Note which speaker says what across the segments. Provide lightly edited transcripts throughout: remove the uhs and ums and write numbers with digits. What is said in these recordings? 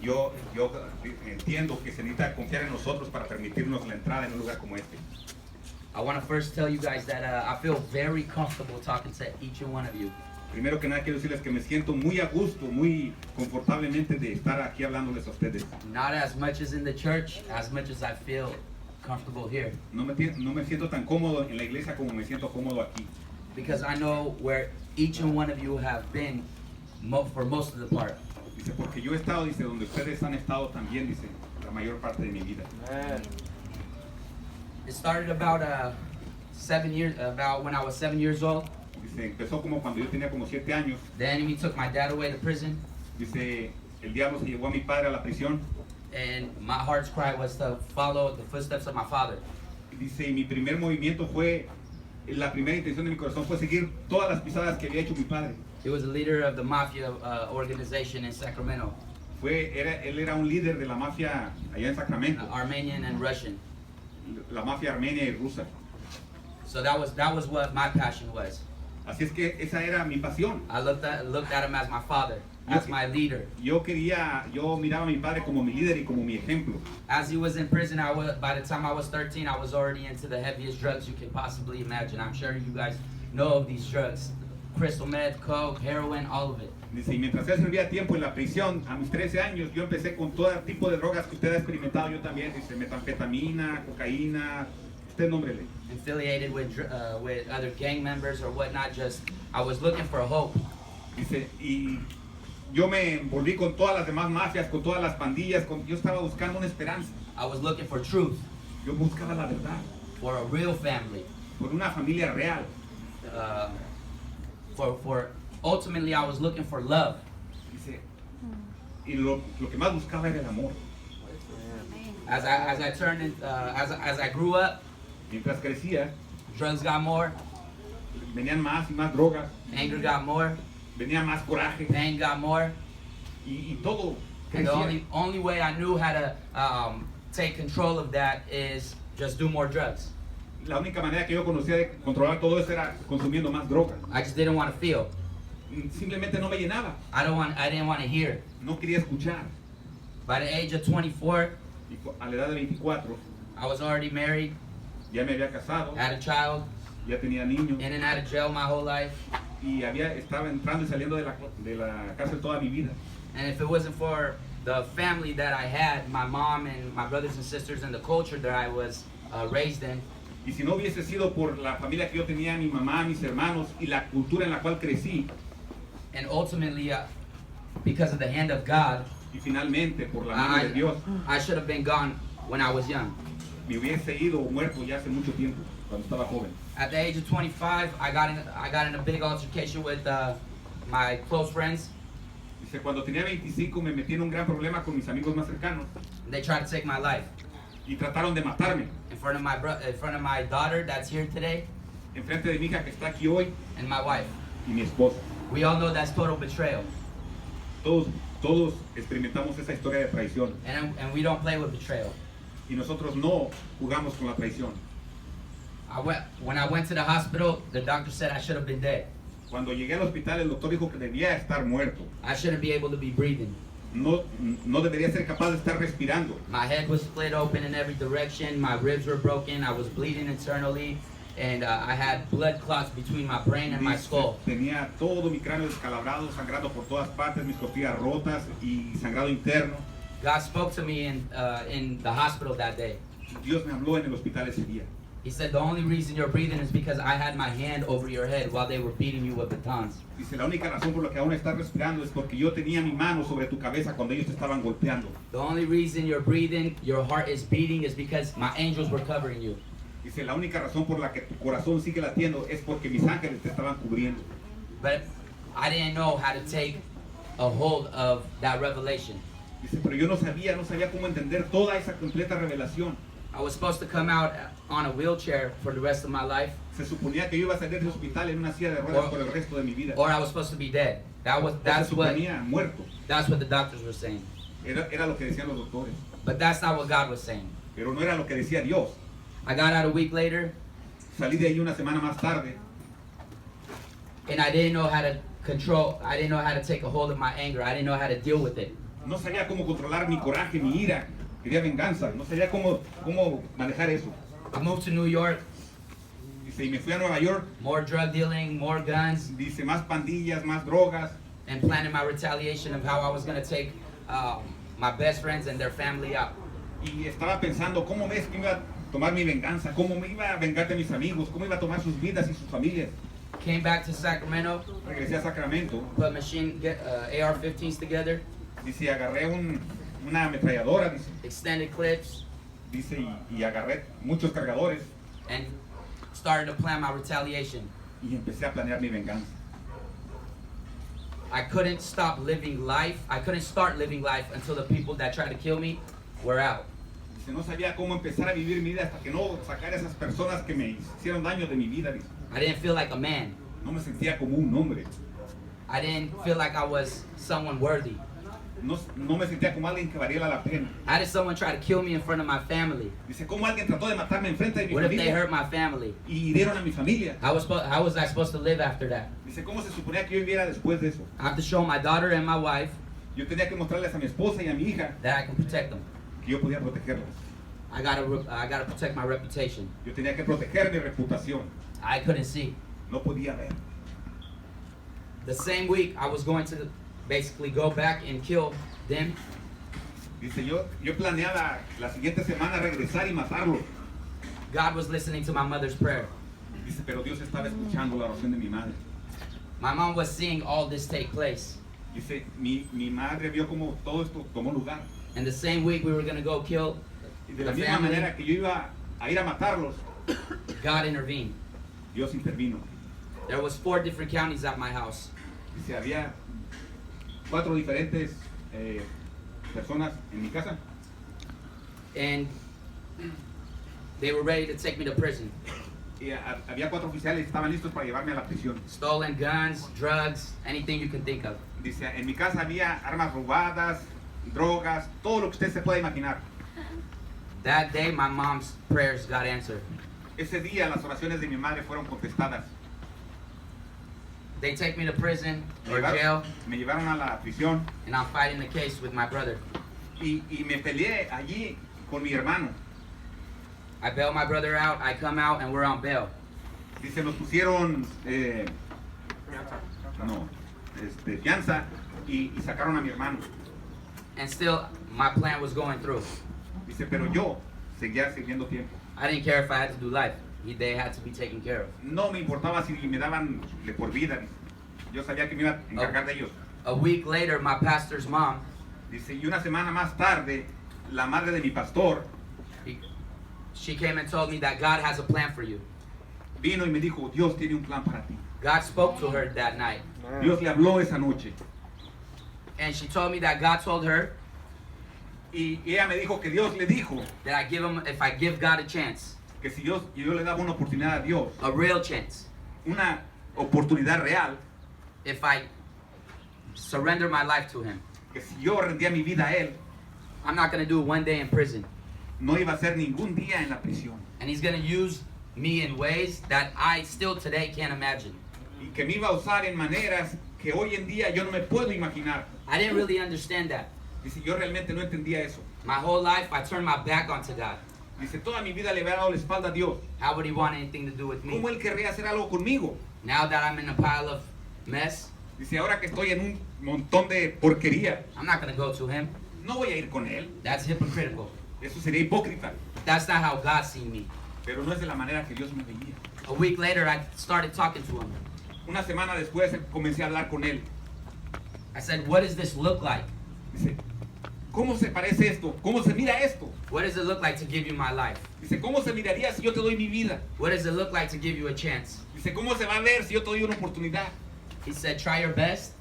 Speaker 1: yo entiendo que se necesita confiar en nosotros para permitirnos la entrada en un lugar como este.
Speaker 2: I want to first tell you guys that I feel very comfortable talking to each and one of you.
Speaker 1: Primero que nada quiero decirles que me siento muy a gusto, muy confortablemente de estar aquí hablándoles a ustedes.
Speaker 2: Not as much as in the church, as much as I feel comfortable here.
Speaker 1: No me siento tan cómodo en la iglesia como me siento cómodo aquí.
Speaker 2: Because I know where each and one of you have been for most of the part.
Speaker 1: Dice, porque yo he estado, dice, donde ustedes han estado también, dice, la mayor parte de mi vida.
Speaker 2: It started about when I was 7 years old.
Speaker 1: Dice, empezó como cuando yo tenía como 7 años.
Speaker 2: The enemy took my dad away to prison.
Speaker 1: Dice, el diablo se llevó a mi padre a la prisión.
Speaker 2: And my heart's cry was to follow the footsteps of my father.
Speaker 1: Dice, y mi primer movimiento fue, la primera intención de mi corazón fue seguir todas las pisadas que había hecho mi padre.
Speaker 2: He was a leader of the mafia organization in Sacramento.
Speaker 1: Él era un líder de la mafia allá en Sacramento.
Speaker 2: Armenian and Russian.
Speaker 1: La mafia armenia y rusa.
Speaker 2: So that was what my passion was.
Speaker 1: Así es que esa era mi pasión.
Speaker 2: I looked at him as my father, as my leader.
Speaker 1: Yo miraba a mi padre como mi líder y como mi ejemplo.
Speaker 2: As he was in prison, by the time I was 13, I was already into the heaviest drugs you can possibly imagine. I'm sure you guys know of these drugs. Crystal meth, coke, heroin, all of it.
Speaker 1: Dice, y mientras él servía tiempo en la prisión, a mis 13 años, yo empecé con todo tipo de drogas que usted ha experimentado, yo también. Dice, metanfetamina, cocaína, usted nómbrele.
Speaker 2: Affiliated with other gang members or whatnot. Just I was looking for hope.
Speaker 1: Dice, y yo me envolví con todas las demás mafias, con todas las pandillas, yo estaba buscando una esperanza.
Speaker 2: I was looking for truth.
Speaker 1: Yo buscaba la verdad.
Speaker 2: For a real family.
Speaker 1: Por una familia real.
Speaker 2: Ultimately I was looking for love.
Speaker 1: Dice, y lo que más buscaba era el amor.
Speaker 2: As I grew up,
Speaker 1: mientras crecía,
Speaker 2: drugs got more.
Speaker 1: Venían más y más drogas.
Speaker 2: Anger got more.
Speaker 1: Venía más coraje.
Speaker 2: Pain got more.
Speaker 1: Y todo.
Speaker 2: And the only way I knew how to take control of that is just do more drugs.
Speaker 1: La única manera que yo conocía de controlar todo eso era consumiendo más drogas.
Speaker 2: I just didn't want to feel.
Speaker 1: Simplemente no me llenaba.
Speaker 2: I didn't want to hear.
Speaker 1: No quería escuchar.
Speaker 2: By the age of 24,
Speaker 1: a la edad de 24,
Speaker 2: I was already married.
Speaker 1: Ya me había casado.
Speaker 2: Had a child.
Speaker 1: Ya tenía niños.
Speaker 2: In and out of jail my whole life.
Speaker 1: Y estaba entrando y saliendo de la cárcel toda mi vida.
Speaker 2: And if it wasn't for the family that I had, my mom and my brothers and sisters, and the culture that I was raised in.
Speaker 1: Y si no hubiese sido por la familia que yo tenía, mi mamá, mis hermanos y la cultura en la cual crecí.
Speaker 2: And ultimately, because of the hand of God,
Speaker 1: y finalmente por la mano de Dios,
Speaker 2: I should have been gone when I was young.
Speaker 1: Me hubiese ido o muerto ya hace mucho tiempo, cuando estaba joven.
Speaker 2: At the age of 25, I got in a big altercation with my close friends.
Speaker 1: Dice, cuando tenía 25 me metí en un gran problema con mis amigos más cercanos.
Speaker 2: They tried to take my life.
Speaker 1: Y trataron de matarme.
Speaker 2: In front of my daughter that's here today.
Speaker 1: Enfrente de mi hija que está aquí hoy.
Speaker 2: And my wife.
Speaker 1: Y mi esposa.
Speaker 2: We all know that's total betrayal.
Speaker 1: Todos experimentamos esa historia de traición.
Speaker 2: And we don't play with betrayal.
Speaker 1: Y nosotros no jugamos con la traición.
Speaker 2: When I went to the hospital, the doctor said I should have been dead.
Speaker 1: Cuando llegué al hospital, el doctor dijo que debía estar muerto.
Speaker 2: I shouldn't be able to be breathing.
Speaker 1: No debería ser capaz de estar respirando.
Speaker 2: My head was split open in every direction. My ribs were broken. I was bleeding internally. And I had blood clots between my brain and my skull.
Speaker 1: Tenía todo mi cráneo descalabrado, sangrando por todas partes, mis costillas rotas y sangrado interno.
Speaker 2: God spoke to me in the hospital that day.
Speaker 1: Dios me habló en el hospital ese día.
Speaker 2: He said, the only reason you're breathing is because I had my hand over your head while they were beating you with batons.
Speaker 1: Dice, la única razón por la que aún estás respirando es porque yo tenía mi mano sobre tu cabeza cuando ellos te estaban golpeando.
Speaker 2: The only reason you're breathing, your heart is beating, is because my angels were covering you.
Speaker 1: Dice, la única razón por la que tu corazón sigue latiendo es porque mis ángeles te estaban cubriendo.
Speaker 2: But I didn't know how to take a hold of that revelation.
Speaker 1: Dice, pero yo no sabía cómo entender toda esa completa revelación.
Speaker 2: I was supposed to come out on a wheelchair for the rest of my life.
Speaker 1: Se suponía que yo iba a salir del hospital en una silla de ruedas por el resto de mi vida.
Speaker 2: Or I was supposed to be dead. That's what the doctors were saying.
Speaker 1: Era lo que decían los doctores.
Speaker 2: But that's not what God was saying.
Speaker 1: Pero no era lo que decía Dios.
Speaker 2: I got out a week later.
Speaker 1: Salí de ahí una semana más tarde.
Speaker 2: And I didn't know how to take a hold of my anger. I didn't know how to deal with it.
Speaker 1: No sabía cómo controlar mi coraje, mi ira. Quería venganza. No sabía cómo manejar eso.
Speaker 2: I moved to New York,
Speaker 1: Dice, y me fui a Nueva York.
Speaker 2: more drug dealing, more guns,
Speaker 1: Dice, más pandillas, más drogas.
Speaker 2: and planning my retaliation of how I was gonna take my best friends and their family out.
Speaker 1: Y estaba pensando, ¿cómo ves que iba a tomar mi venganza? ¿Cómo me iba a vengar de mis amigos? ¿Cómo iba a tomar sus vidas y sus familias?
Speaker 2: Came back to Sacramento,
Speaker 1: Regresé a Sacramento.
Speaker 2: put AR-15s together,
Speaker 1: Dice, agarré una ametralladora,
Speaker 2: extended clips,
Speaker 1: dice, y agarré muchos cargadores
Speaker 2: and started to plan my retaliation.
Speaker 1: y empecé a planear mi venganza.
Speaker 2: I couldn't stop living life. I couldn't start living life until the people that tried to kill me were out.
Speaker 1: Dice, no sabía cómo empezar a vivir mi vida hasta que no sacara esas personas que me hicieron daño de mi vida. Dice,
Speaker 2: I didn't feel like a man.
Speaker 1: no me sentía como un hombre.
Speaker 2: I didn't feel like I was someone worthy.
Speaker 1: No me sentía como alguien que valiera la pena.
Speaker 2: How did someone try to kill me in front of my family?
Speaker 1: Dice, ¿cómo alguien trató de matarme enfrente de mi
Speaker 2: What if they
Speaker 1: familia?
Speaker 2: hurt my family?
Speaker 1: Y hirieron a mi familia.
Speaker 2: How was I supposed to live after that?
Speaker 1: Dice, ¿cómo se suponía que yo viviera después de eso?
Speaker 2: I have to show my daughter and my wife
Speaker 1: Yo tenía que mostrarles a mi esposa y a mi hija
Speaker 2: that I can protect them.
Speaker 1: que yo podía protegerlas.
Speaker 2: I gotta protect my reputation.
Speaker 1: Yo tenía que proteger mi reputación.
Speaker 2: I couldn't see.
Speaker 1: No podía ver.
Speaker 2: The same week, I was going to basically go back and kill them.
Speaker 1: Dice, yo planeaba la siguiente semana regresar y matarlo.
Speaker 2: God was listening to my mother's prayer.
Speaker 1: Dice, pero Dios estaba escuchando la oración de mi madre.
Speaker 2: My mom was seeing all this take place.
Speaker 1: Dice, mi madre vio cómo todo esto tomó lugar.
Speaker 2: And the same week we were gonna go kill
Speaker 1: Y de la
Speaker 2: the
Speaker 1: misma
Speaker 2: family,
Speaker 1: manera que yo iba a ir a matarlos,
Speaker 2: God intervened.
Speaker 1: Dios intervino.
Speaker 2: There was 4 different counties at my house.
Speaker 1: Dice, había 4 diferentes personas en mi casa.
Speaker 2: And they were ready to take me to prison.
Speaker 1: Y había 4 oficiales que estaban listos para llevarme a la prisión.
Speaker 2: Stolen guns, drugs, anything you can think of.
Speaker 1: Dice, en mi casa había armas robadas, drogas, todo lo que usted se pueda imaginar.
Speaker 2: That day, my mom's prayers got answered.
Speaker 1: Ese día las oraciones de mi madre fueron contestadas.
Speaker 2: They take me to prison or
Speaker 1: Me
Speaker 2: jail,
Speaker 1: me llevaron a la prisión
Speaker 2: and I'm fighting the case with my brother.
Speaker 1: y me peleé allí con mi hermano.
Speaker 2: I bail my brother out, I come out, and we're on bail.
Speaker 1: Dice, nos pusieron fianza y sacaron a mi hermano.
Speaker 2: And still, my plan was going through.
Speaker 1: Dice, pero yo seguía sirviendo tiempo.
Speaker 2: I didn't care if I had to do life. They had to be taken care of.
Speaker 1: No me importaba si me daban de por vida. Yo sabía que me iba a encargar de ellos.
Speaker 2: A week later, my pastor's mom,
Speaker 1: Dice, y una semana más tarde, la madre de mi pastor
Speaker 2: she came and told me that God has a plan for you.
Speaker 1: vino y me dijo, Dios tiene un plan para ti.
Speaker 2: God spoke to her that night.
Speaker 1: Dios le habló esa noche.
Speaker 2: And she told me that God told her
Speaker 1: Y ella me dijo que Dios le dijo
Speaker 2: that if I give God a chance,
Speaker 1: que si yo le daba una oportunidad a Dios,
Speaker 2: a real chance,
Speaker 1: una oportunidad real,
Speaker 2: if I surrender my life to Him,
Speaker 1: que si yo rendía mi vida a Él,
Speaker 2: I'm not going to do one day in prison.
Speaker 1: no iba a ser ningún día en la prisión.
Speaker 2: And He's going to use me in ways that I still today can't imagine.
Speaker 1: Y que me iba a usar en maneras que hoy en día yo no me puedo imaginar.
Speaker 2: I didn't really understand that.
Speaker 1: Dice, yo realmente no entendía eso.
Speaker 2: My whole life, I turned my back onto God.
Speaker 1: Dice, toda mi vida le había dado la espalda a Dios.
Speaker 2: How would He want anything to do with me?
Speaker 1: ¿Cómo Él querría hacer algo conmigo?
Speaker 2: Now that I'm in a pile of mess,
Speaker 1: Dice, ahora que estoy en un montón de porquería,
Speaker 2: I'm not going to go to Him.
Speaker 1: no voy a ir con Él.
Speaker 2: That's hypocritical.
Speaker 1: Eso sería hipócrita.
Speaker 2: That's not how God seen me.
Speaker 1: Pero no es de la manera que Dios me veía.
Speaker 2: A week later, I started talking to Him.
Speaker 1: Una semana después comencé a hablar con Él.
Speaker 2: I said, what does this look like?
Speaker 1: Dice, ¿cómo se parece esto? ¿Cómo se mira esto?
Speaker 2: What does it look like to give you my life?
Speaker 1: Dice, ¿cómo se miraría si yo te doy mi vida?
Speaker 2: What does it look like to give you a chance?
Speaker 1: Dice, ¿cómo se va a ver si yo te doy una oportunidad?
Speaker 2: He said, try your best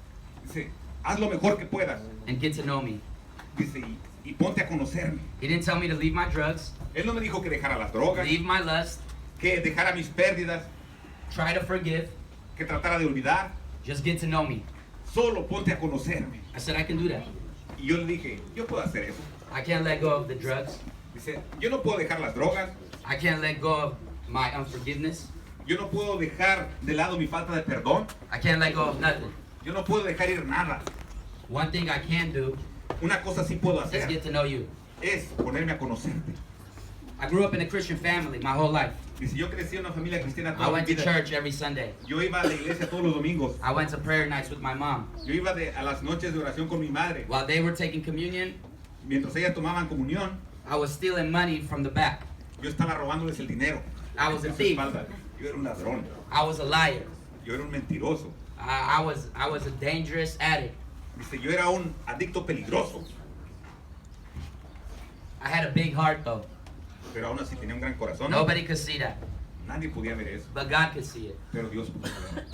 Speaker 1: Dice, haz lo mejor que puedas.
Speaker 2: and get to know me.
Speaker 1: Dice, y ponte a conocerme.
Speaker 2: He didn't tell me to leave my drugs,
Speaker 1: Él no me dijo que dejara las drogas,
Speaker 2: leave my lust,
Speaker 1: que dejara mis pérdidas,
Speaker 2: try to forgive,
Speaker 1: que tratara de olvidar.
Speaker 2: just get to know me.
Speaker 1: Solo ponte a conocerme.
Speaker 2: I said, I can do that.
Speaker 1: Y yo le dije, yo puedo hacer eso.
Speaker 2: I can't let go of the drugs.
Speaker 1: Dice, yo no puedo dejar las drogas.
Speaker 2: I can't let go of my unforgiveness.
Speaker 1: Yo no puedo dejar de lado mi falta de perdón.
Speaker 2: I can't let go of nothing.
Speaker 1: Yo no puedo dejar ir nada.
Speaker 2: One thing I can do
Speaker 1: una cosa sí puedo
Speaker 2: is
Speaker 1: hacer,
Speaker 2: get to know you.
Speaker 1: es ponerme a conocerte.
Speaker 2: I grew up in a Christian family my whole life.
Speaker 1: Dice, yo crecí en una familia cristiana
Speaker 2: I
Speaker 1: toda mi
Speaker 2: went to
Speaker 1: vida.
Speaker 2: church every Sunday.
Speaker 1: Yo iba a la iglesia todos los domingos.
Speaker 2: I went to prayer nights with my mom.
Speaker 1: Yo iba a las noches de oración con mi madre.
Speaker 2: While they were taking communion,
Speaker 1: Mientras ellas tomaban comunión,
Speaker 2: I was stealing money from the back.
Speaker 1: yo estaba robándoles el dinero.
Speaker 2: I was a
Speaker 1: En su
Speaker 2: thief.
Speaker 1: espalda. Yo era un ladrón.
Speaker 2: I was a liar.
Speaker 1: Yo era un mentiroso.
Speaker 2: I was a dangerous addict.
Speaker 1: Dice, yo era un adicto peligroso.
Speaker 2: I had a big heart though.
Speaker 1: Pero aún así tenía un gran corazón.
Speaker 2: Nobody could see that,
Speaker 1: Nadie podía ver eso.
Speaker 2: but God could see it.
Speaker 1: Pero Dios pudo ver.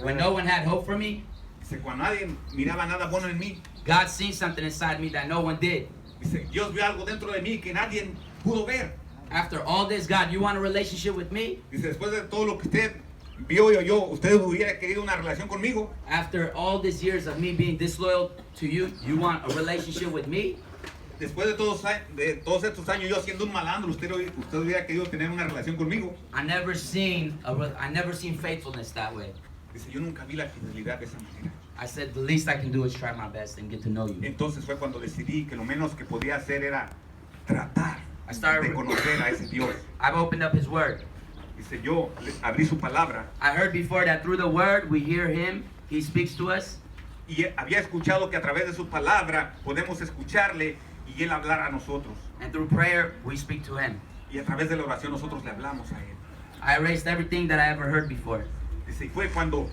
Speaker 2: When no one had hope for me,
Speaker 1: Dice, cuando nadie miraba nada bueno en mí,
Speaker 2: God seen something inside me that no one did.
Speaker 1: dice, Dios vio algo dentro de mí que nadie pudo ver.
Speaker 2: After all this, God, you want a relationship with me?
Speaker 1: Dice, después de todo lo que usted vio y oyó, ¿usted hubiera querido una relación conmigo?
Speaker 2: After all these years of me being disloyal to you, you want a relationship with me?
Speaker 1: Después de todos estos años yo siendo un malandro, ¿usted hubiera querido tener una relación conmigo?
Speaker 2: I never seen faithfulness that way.
Speaker 1: Dice, yo nunca vi la fidelidad de esa manera.
Speaker 2: I said the least I can do is try my best and get to know you.
Speaker 1: Entonces fue cuando decidí que lo menos que podía hacer era tratar
Speaker 2: I started-
Speaker 1: de conocer a ese Dios.
Speaker 2: I've opened up His Word.
Speaker 1: Dice, yo abrí su palabra
Speaker 2: I heard before that through the Word we hear Him. He speaks to us.
Speaker 1: y había escuchado que a través de su palabra podemos escucharle y él hablar a nosotros.
Speaker 2: And through prayer, we speak to Him.
Speaker 1: Y a través de la oración nosotros le hablamos a él.
Speaker 2: I erased everything that I ever heard before.
Speaker 1: Dice, y fue cuando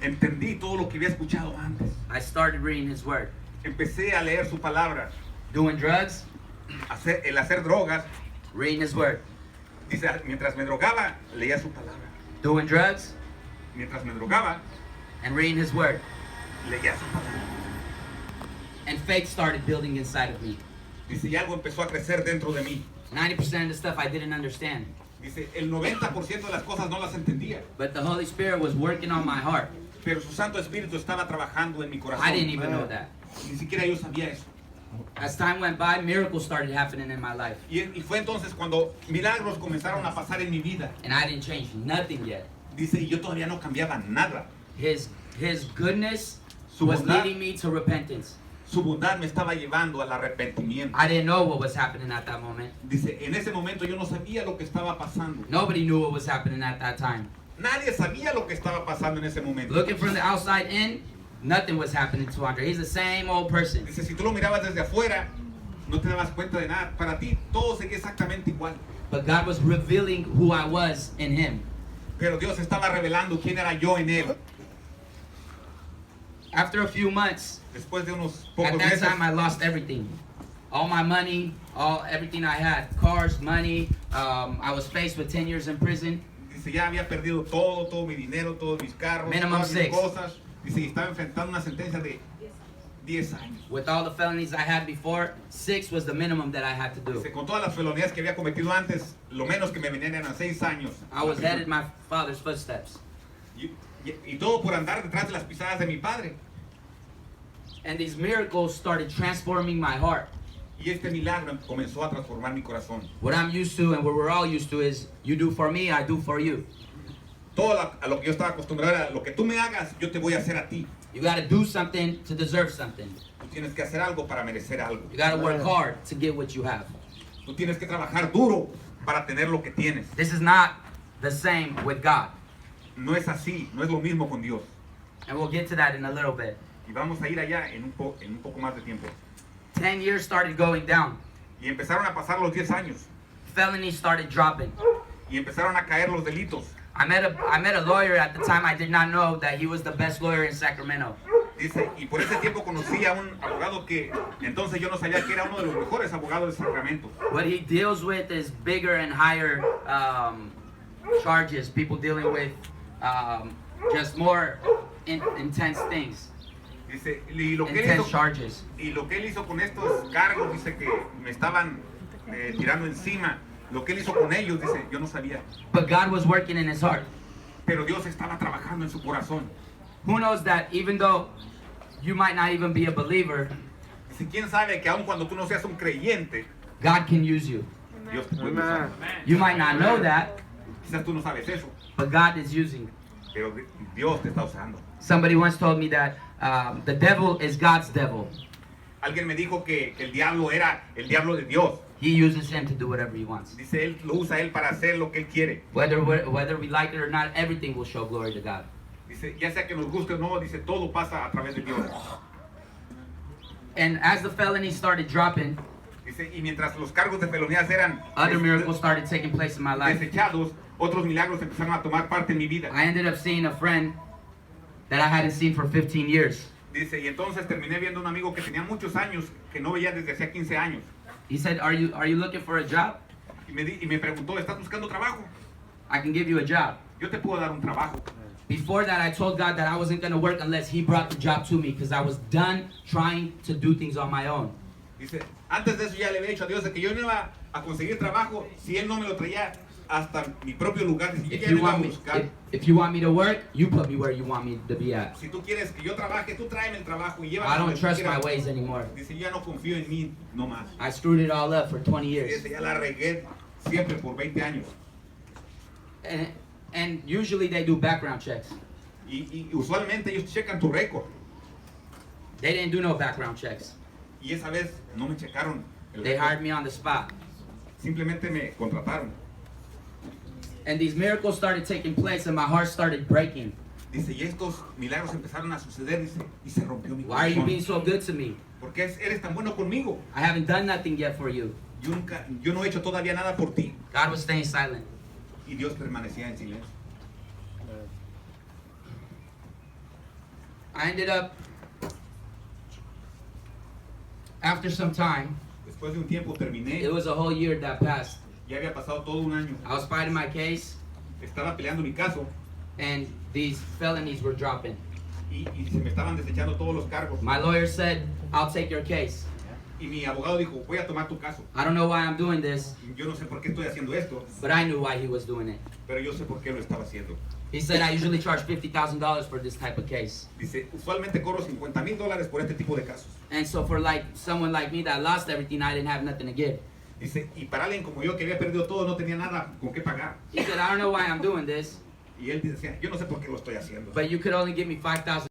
Speaker 1: entendí todo lo que había escuchado antes.
Speaker 2: I started reading His Word.
Speaker 1: Empecé a leer su palabra,
Speaker 2: Doing drugs,
Speaker 1: el hacer drogas.
Speaker 2: reading His Word.
Speaker 1: Dice, mientras me drogaba, leía su palabra.
Speaker 2: Doing drugs,
Speaker 1: Mientras me drogaba,
Speaker 2: and reading His Word.
Speaker 1: leía su palabra.
Speaker 2: And faith started building inside of me.
Speaker 1: Dice, y algo empezó a crecer dentro de mí.
Speaker 2: 90% of the stuff I didn't understand.
Speaker 1: Dice, el 90% de las cosas no las entendía,
Speaker 2: But the Holy Spirit was working on my heart.
Speaker 1: pero su Santo Espíritu estaba trabajando en mi corazón.
Speaker 2: I didn't even know that.
Speaker 1: Ni siquiera yo sabía eso.
Speaker 2: As time went by, miracles started happening in my life.
Speaker 1: Y fue entonces cuando milagros comenzaron a pasar en mi vida.
Speaker 2: And I didn't change nothing yet.
Speaker 1: Dice, y yo todavía no cambiaba nada.
Speaker 2: His goodness
Speaker 1: Su
Speaker 2: was
Speaker 1: bondad,
Speaker 2: leading me to repentance.
Speaker 1: su bondad me estaba llevando al arrepentimiento.
Speaker 2: I didn't know what was happening at that moment.
Speaker 1: Dice, en ese momento yo no sabía lo que estaba pasando.
Speaker 2: Nobody knew what was happening at that time.
Speaker 1: Nadie sabía lo que estaba pasando en ese momento.
Speaker 2: Looking from the outside in, nothing was happening to Andre. He's the same old person.
Speaker 1: Dice, si tú lo mirabas desde afuera, no te dabas cuenta de nada. Para ti todo seguía exactamente igual.
Speaker 2: But God was revealing who I was in him.
Speaker 1: Pero Dios estaba revelando quién era yo en él.
Speaker 2: After a few months,
Speaker 1: Después de unos
Speaker 2: at
Speaker 1: pocos
Speaker 2: that
Speaker 1: meses,
Speaker 2: time I lost everything. All my money, everything I had. Cars, money. I was faced with 10 years in prison.
Speaker 1: dice, ya había perdido todo mi dinero, todos mis carros,
Speaker 2: Minimum
Speaker 1: todas mis
Speaker 2: 6.
Speaker 1: cosas. Dice, y estaba enfrentando una sentencia de 10 años.
Speaker 2: With all the felonies I had before, 6 was the minimum that I had to do.
Speaker 1: Dice, con todas las felonías que había cometido antes, lo menos que me venían eran 6 años.
Speaker 2: I was headed my father's footsteps.
Speaker 1: Y todo por andar detrás de las pisadas de mi padre.
Speaker 2: And these miracles started transforming my heart.
Speaker 1: Y este milagro comenzó a transformar mi corazón.
Speaker 2: What I'm used to and what we're all used to is you do for me, I do for you.
Speaker 1: Todo a lo que yo estaba acostumbrado era, lo que tú me hagas, yo te voy a hacer a ti.
Speaker 2: You got to do something to deserve something.
Speaker 1: Tú tienes que hacer algo para merecer algo.
Speaker 2: You got to work hard to get what you have.
Speaker 1: Tú tienes que trabajar duro para tener lo que tienes.
Speaker 2: This is not the same with God.
Speaker 1: No es así, no es lo mismo con Dios.
Speaker 2: And we'll get to that in a little bit.
Speaker 1: Y vamos a ir allá en un poco más de tiempo.
Speaker 2: 10 years started going down.
Speaker 1: Y empezaron a pasar los 10 años.
Speaker 2: Felonies started dropping.
Speaker 1: Y empezaron a caer los delitos.
Speaker 2: I met a lawyer at the time. I did not know that he was the best lawyer in Sacramento.
Speaker 1: Dice, y por ese tiempo conocí a un abogado que entonces yo no sabía que era uno de los mejores abogados de Sacramento.
Speaker 2: What he deals with is bigger and higher charges. People dealing with just more intense things.
Speaker 1: Dice, y lo que él
Speaker 2: Intense
Speaker 1: hizo,
Speaker 2: charges.
Speaker 1: y lo que él hizo con estos cargos, dice que me estaban tirando encima. Lo que él hizo con ellos, dice, yo no sabía.
Speaker 2: But God was working in his heart.
Speaker 1: Pero Dios estaba trabajando en su corazón.
Speaker 2: Who knows that even though you might not even be a believer,
Speaker 1: Dice, ¿quién sabe que aun cuando tú no seas un creyente,
Speaker 2: God can use you?
Speaker 1: Dios te puede usar?
Speaker 2: You might not know that,
Speaker 1: Quizás tú no sabes eso,
Speaker 2: but God is using you.
Speaker 1: pero Dios te está usando.
Speaker 2: Somebody once told me that the devil is God's devil.
Speaker 1: Alguien me dijo que el diablo era el diablo de Dios.
Speaker 2: He uses him to do whatever he wants.
Speaker 1: Dice, él lo usa él para hacer lo que él quiere.
Speaker 2: Whether we like it or not, everything will show glory to God.
Speaker 1: Dice, ya sea que nos guste o no, dice, todo pasa a través de Dios.
Speaker 2: And as the felonies started dropping,
Speaker 1: Dice, y mientras los cargos de felonías eran
Speaker 2: other miracles started taking place in my life.
Speaker 1: desechados, otros milagros empezaron a tomar parte en mi vida.
Speaker 2: I ended up seeing a friend that I hadn't seen for 15 years.
Speaker 1: Dice, y entonces terminé viendo un amigo que tenía muchos años, que no veía desde hacía 15 años.
Speaker 2: He said, are you looking for a job?
Speaker 1: Y me preguntó, ¿estás buscando trabajo?
Speaker 2: I can give you a job.
Speaker 1: Yo te puedo dar un trabajo.
Speaker 2: Before that, I told God that I wasn't going to work unless He brought the job to me because I was done trying to do things on my own.
Speaker 1: Dice, antes de eso ya le había dicho a Dios de que yo no iba a conseguir trabajo si Él no me lo traía hasta mi propio lugar. Dice, yo
Speaker 2: If
Speaker 1: ya
Speaker 2: you
Speaker 1: no iba a
Speaker 2: want me,
Speaker 1: buscar.
Speaker 2: if you want me to work, you put me where you want me to be at.
Speaker 1: Si tú quieres que yo trabaje, tú tráeme el trabajo y llévame
Speaker 2: I
Speaker 1: a
Speaker 2: don't
Speaker 1: donde tú
Speaker 2: trust my
Speaker 1: quieras.
Speaker 2: ways anymore.
Speaker 1: Dice, yo ya no confío en mí, no más.
Speaker 2: I screwed it all up for 20 years.
Speaker 1: Dice, ya la regué siempre por 20 años.
Speaker 2: And usually they do background checks.
Speaker 1: Y usualmente ellos checan tu récord.
Speaker 2: They didn't do no background checks.
Speaker 1: Y esa vez no me checaron el
Speaker 2: They
Speaker 1: récord.
Speaker 2: hired me on the spot.
Speaker 1: Simplemente me contrataron.
Speaker 2: And these miracles started taking place and my heart started breaking.
Speaker 1: Dice, y estos milagros empezaron a suceder, dice, y se rompió mi
Speaker 2: Why are you
Speaker 1: corazón.
Speaker 2: being so good to me?
Speaker 1: ¿Por qué eres tan bueno conmigo?
Speaker 2: I haven't done nothing yet for you.
Speaker 1: Yo no he hecho todavía nada por ti.
Speaker 2: God was staying silent.
Speaker 1: Y Dios permanecía en silencio.
Speaker 2: I ended up, after some time,
Speaker 1: Después de un tiempo terminé,
Speaker 2: it was a whole year that passed.
Speaker 1: ya había pasado todo un año.
Speaker 2: I was fighting my case
Speaker 1: Estaba peleando mi caso
Speaker 2: and these felonies were dropping.
Speaker 1: y se me estaban desechando todos los cargos.
Speaker 2: My lawyer said, I'll take your case.
Speaker 1: Y mi abogado dijo, voy a tomar tu caso.
Speaker 2: I don't know why I'm doing this,
Speaker 1: Yo no sé por qué estoy haciendo esto,
Speaker 2: but I knew why he was doing it.
Speaker 1: pero yo sé por qué lo estaba haciendo.
Speaker 2: He said, I usually charge $50,000 for this type of case.
Speaker 1: Dice, usualmente cobro $50,000 por este tipo de casos.
Speaker 2: And so for like someone like me that lost everything, I didn't have nothing to give.
Speaker 1: Dice, y para alguien como yo que había perdido todo, no tenía nada con qué pagar.
Speaker 2: He said, I don't know why I'm doing this,
Speaker 1: Y él decía, yo no sé por qué lo estoy haciendo.
Speaker 2: but you could only give me $5,000